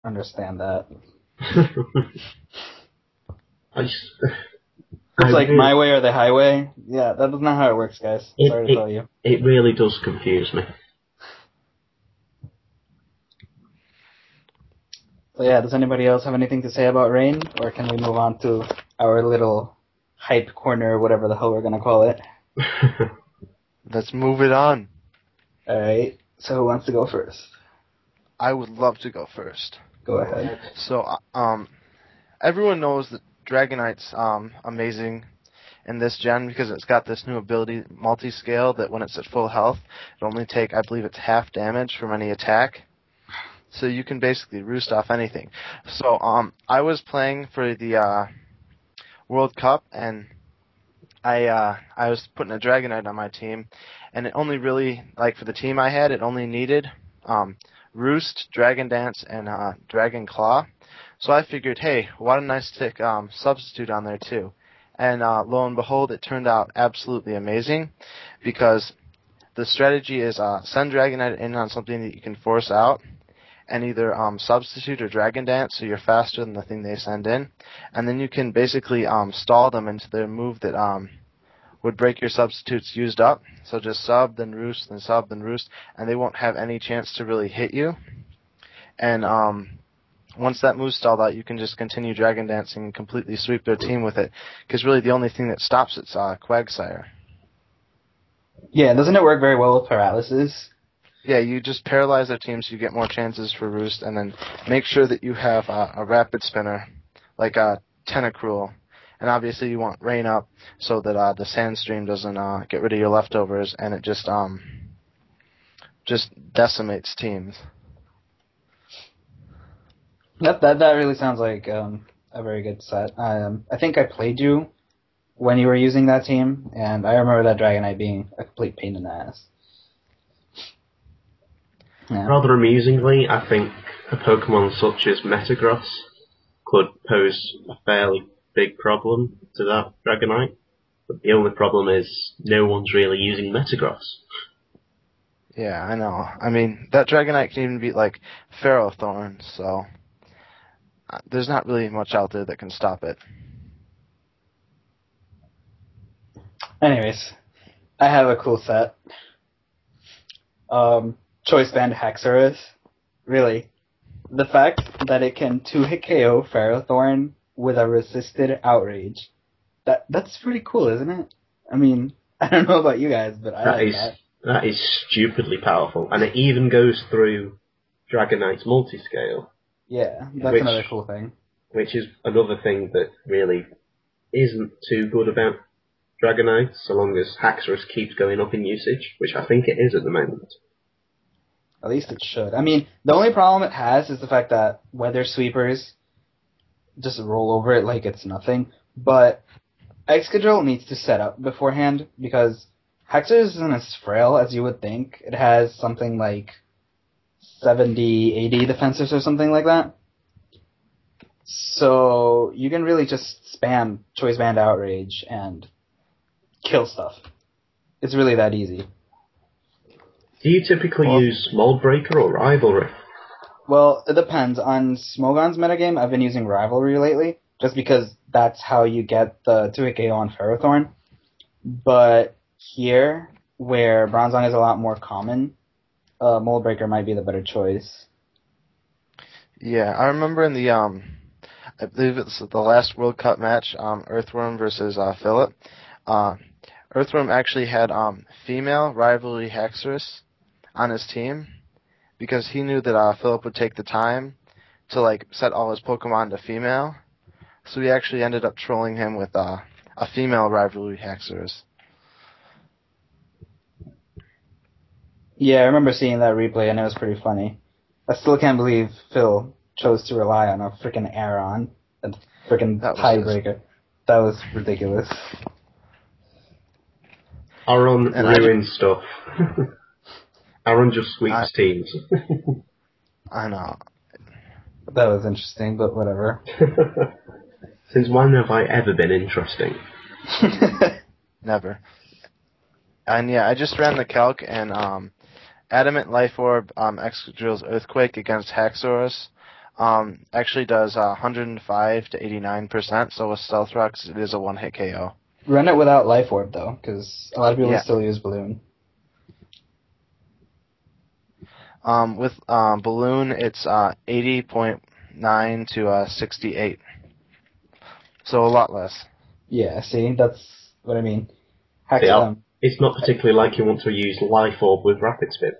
understand that. I just, It's like my way or the highway. Yeah, that is not how it works, guys. Sorry to tell you. It really does confuse me. So yeah, does anybody else have anything to say about Rain, or can we move on to our little hype corner, whatever the hell we're gonna call it? Let's move it on. Alright, so who wants to go first? I would love to go first. Go ahead. So, everyone knows that Dragonite's amazing in this gen because it's got this new ability, multi-scale, that when it's at full health, it only take, I believe it's half damage from any attack. So you can basically roost off anything. So, I was playing for the World Cup, and I was putting a Dragonite on my team, and it only really, like for the team I had, it only needed Roost, Dragon Dance, and Dragon Claw. So I figured, hey, why don't I stick Substitute on there too? And lo and behold, it turned out absolutely amazing, because the strategy is send Dragonite in on something that you can force out, and either Substitute or Dragon Dance, so you're faster than the thing they send in, and then you can basically stall them into their move that would break your Substitutes used up. So just sub, then roost, then sub, then roost, and they won't have any chance to really hit you. And once that move's stalled out, you can just continue Dragon Dancing and completely sweep their team with it, because really the only thing that stops it's Quagsire. Yeah, doesn't it work very well with paralysis? Yeah, you just paralyze their team so you get more chances for roost, and then make sure that you have a rapid spinner, like a Tentacruel. And obviously you want Rain up so that the Sandstream doesn't get rid of your leftovers, and it just decimates teams. That really sounds like a very good set. I think I played you when you were using that team, and I remember that Dragonite being a complete pain in the ass. Yeah. Rather amusingly, I think a Pokemon such as Metagross could pose a fairly big problem to that Dragonite. But the only problem is no one's really using Metagross. Yeah, I know. I mean, that Dragonite can even beat, like, Ferrothorn, so there's not really much out there that can stop it. Anyways, I have a cool set. Choice Band Haxorus. Really. The fact that it can 2-hit KO Ferrothorn with a resisted Outrage. That's pretty cool, isn't it? I mean, I don't know about you guys, but I like that. That is stupidly powerful. And it even goes through Dragonite's multi-scale. Yeah, that's another cool thing. Which is another thing that really isn't too good about Dragonite, so long as Haxorus keeps going up in usage, which I think it is at the moment. At least it should. I mean, the only problem it has is the fact that Weather Sweepers just roll over it like it's nothing. But Excadrill needs to set up beforehand, because Haxorus isn't as frail as you would think. It has something like 70, 80 defenses or something like that. So you can really just spam Choice Band Outrage and kill stuff. It's really that easy. Do you typically use Mold Breaker or Rivalry? Well, it depends. On Smogon's metagame, I've been using Rivalry lately, just because that's how you get the 2-hit KO on Ferrothorn. But here, where Bronzong is a lot more common, Mold Breaker might be the better choice. Yeah, I remember in the, I believe it's the last World Cup match, Earthworm versus Phillip. Earthworm actually had female Rivalry Haxorus on his team, because he knew that Phillip would take the time to like set all his Pokemon to female. So he actually ended up trolling him with a female Rivalry Haxorus. Yeah, I remember seeing that replay, and it was pretty funny. I still can't believe Phil chose to rely on a freaking Aron, a freaking tiebreaker. That was ridiculous. Aron ruins stuff. Aron just sweeps teams. I know. That was interesting, but whatever. Since when have I ever been interesting? Never. And yeah, I just ran the calc, and Adamant Life Orb, Excadrill's Earthquake against Haxorus Actually does 105 to 89%, so with Stealth Rocks, it is a one-hit KO. Run it without Life Orb, though, because a lot of people Yeah. still use Balloon. With Balloon, it's 80.9 to 68. So a lot less. Yeah, see? That's what I mean. It's not particularly like you want to use Life Orb with Rapid Spin.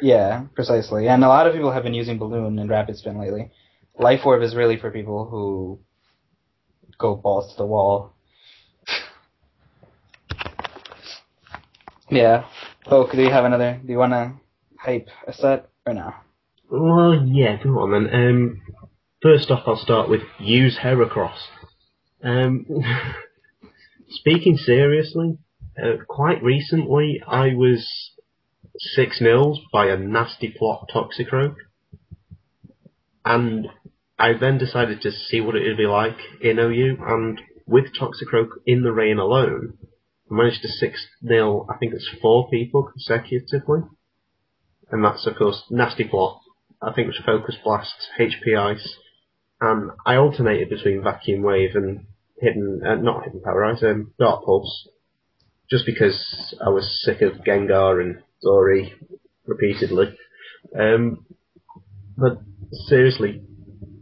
Yeah, precisely. And a lot of people have been using Balloon and Rapid Spin lately. Life Orb is really for people who go balls to the wall. Yeah. Poke, do you want to hype a set or no? Well, yeah, go on then. First off, I'll start with use Heracross. Speaking seriously, quite recently I was 6-0 by a nasty plot Toxicroak, and I then decided to see what it would be like in OU, and with Toxicroak in the rain alone, I managed to 6-0, I think it's 4 people consecutively, and that's of course nasty plot. I think it was Focus Blast, HP Ice, and I alternated between Vacuum Wave and not Hidden Power Ice, Dark Pulse, just because I was sick of Gengar and Zori repeatedly. But seriously,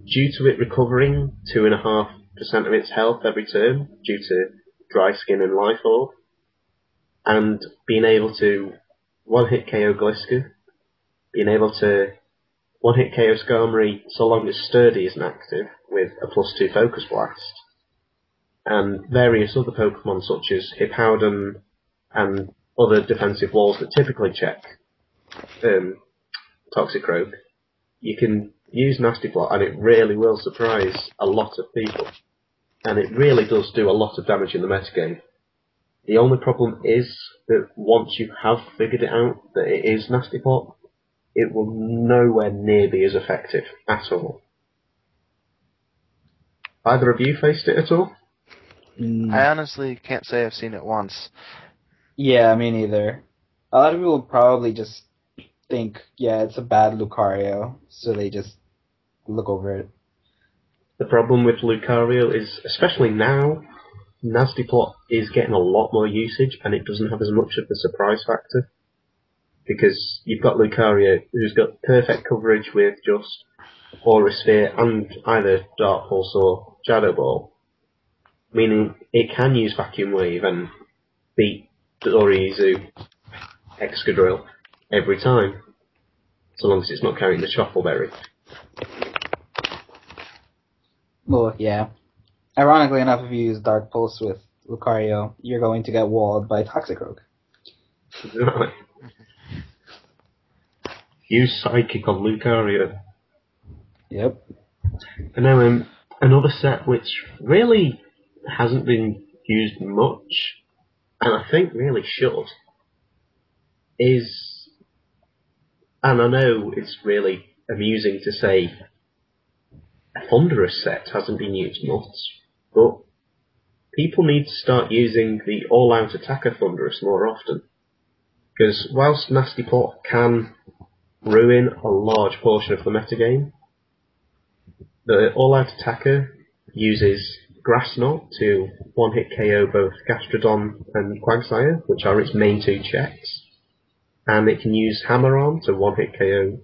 due to it recovering 2.5% of its health every turn due to Dry Skin and Life Orb, and being able to one-hit KO Glisker, being able to one-hit KO Skarmory so long as Sturdy isn't active with a +2 Focus Blast, and various other Pokemon such as Hippowdon and other defensive walls that typically check Toxicroak, you can use Nasty Plot and it really will surprise a lot of people. And it really does do a lot of damage in the metagame. The only problem is that once you have figured it out that it is Nasty Plot, it will nowhere near be as effective at all. Either of you faced it at all? I honestly can't say I've seen it once. Yeah, me neither. A lot of people probably just think, yeah, it's a bad Lucario, so they just look over it. The problem with Lucario is, especially now, Nasty Plot is getting a lot more usage and it doesn't have as much of the surprise factor. Because you've got Lucario who's got perfect coverage with just Aura Sphere and either Dark Pulse or Shadow Ball, meaning it can use Vacuum Wave and beat Dorizu Excadrill every time, so long as it's not carrying the Choppleberry. Well, yeah. Ironically enough, if you use Dark Pulse with Lucario, you're going to get walled by Toxicroak. Exactly. Use Psychic on Lucario. Yep. And now another set which really hasn't been used much, and I think really should, is, and I know it's really amusing to say a Thunderous set hasn't been used much, but people need to start using the all-out attacker Thunderous more often. Because whilst Nasty Plot can ruin a large portion of the metagame, the all-out attacker uses Grass Knot to one-hit KO both Gastrodon and Quagsire, which are its main 2 checks, and it can use Hammer Arm to one-hit KO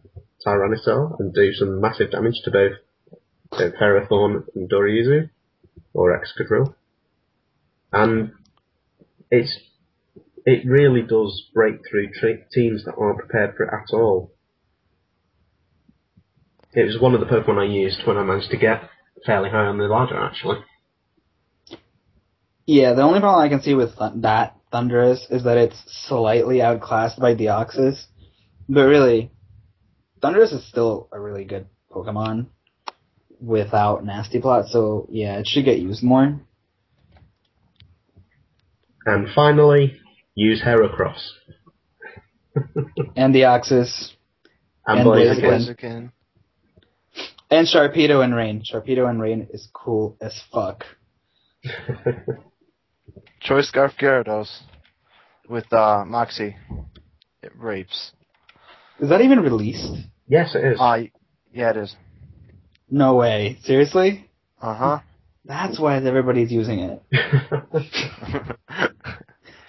Tyranitar and do some massive damage to both Ferrothorn and Dorizu, or Excadrill. And it really does break through teams that aren't prepared for it at all. It was one of the Pokemon I used when I managed to get fairly high on the ladder, actually. Yeah, the only problem I can see with that Thundurus is that it's slightly outclassed by Deoxys. But really, Thundurus is still a really good Pokemon without Nasty Plot, so yeah, it should get used more. And finally, use Heracross. And Deoxys. And Blaziken. And Sharpedo and Rain. Sharpedo and Rain is cool as fuck. Choice Scarf Gyarados with Moxie. It rapes. Is that even released? Yes, it is. Yeah, it is. No way. Seriously? Uh-huh. That's why everybody's using it.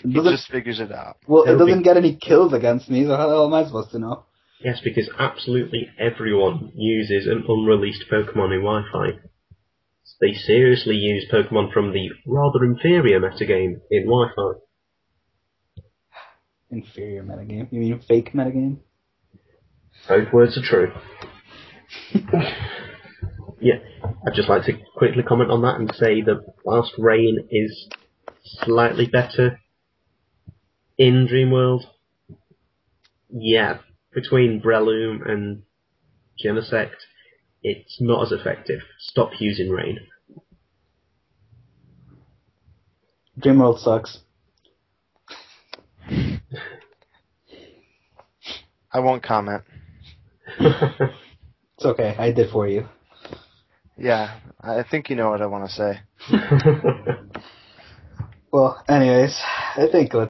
He just figures it out. Well, it doesn't get any kills against me, so how the hell am I supposed to know? Yes, because absolutely everyone uses an unreleased Pokemon in Wi-Fi. They seriously use Pokemon from the rather inferior metagame in Wi-Fi. Inferior metagame? You mean fake metagame? Both words are true. Yeah, I'd just like to quickly comment on that and say that whilst Rain is slightly better in Dreamworld, yeah, between Breloom and Genesect, it's not as effective. Stop using Rain. Dreamworld sucks. I won't comment. It's okay, I did for you. Yeah, I think you know what I want to say. Well, anyways, I think let's